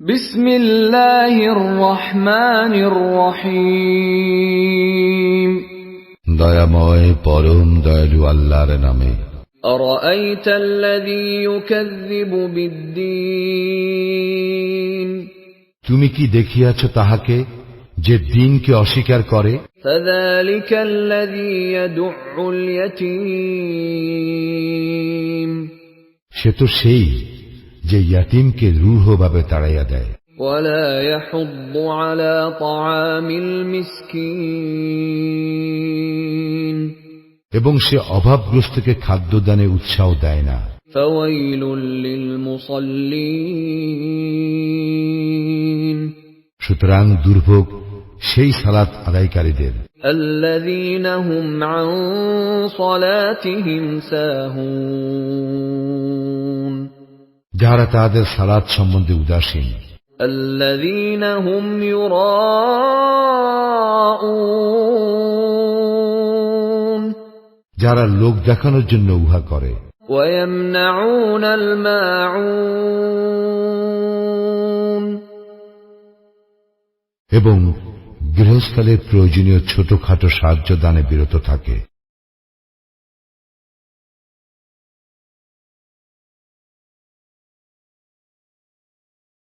বিসমিল্লাহির রহমানির রহিম। দয়াময় পরম দয়ালু আল্লাহর নামে। আরাআইতাল্লাযী ইউকাযযিবু বিদ্দীন, তুমি কি দেখিয়াছ তাহাকে যে দিনকে অস্বীকার করে? ফাযালিকাল্লাযী ইয়াদুউল ইয়াতীম, সে তো সেই যে ইয়াতীমকে রূঢ়ভাবে তাড়াইয়া দেয়। ওয়ালা ইয়াহুদ্দু আলা তাআমিল মিসকিন, এবং সে অভাবগ্রস্তকে খাদ্যদানে উৎসাহ দেয় না। ফাওয়াইলুল লিল মুসাল্লিন, সুতরাং দুর্ভোগ সেই সালাত আদায়কারীদের, আল্লাযীনা হুম আন সালাতিহিম সাহুন, যাহারা তাহাদের সালাত সম্বন্ধে উদাসীন, আল্লাযীনা হুম ইউরাউন, যারা লোক দেখানোর জন্য উহা করে, ওয়া ইয়ামনাউনাল মাউন, এবং গৃহস্থলের প্রয়োজনীয় ছোটখাটো সাহায্য দানে বিরত থাকে।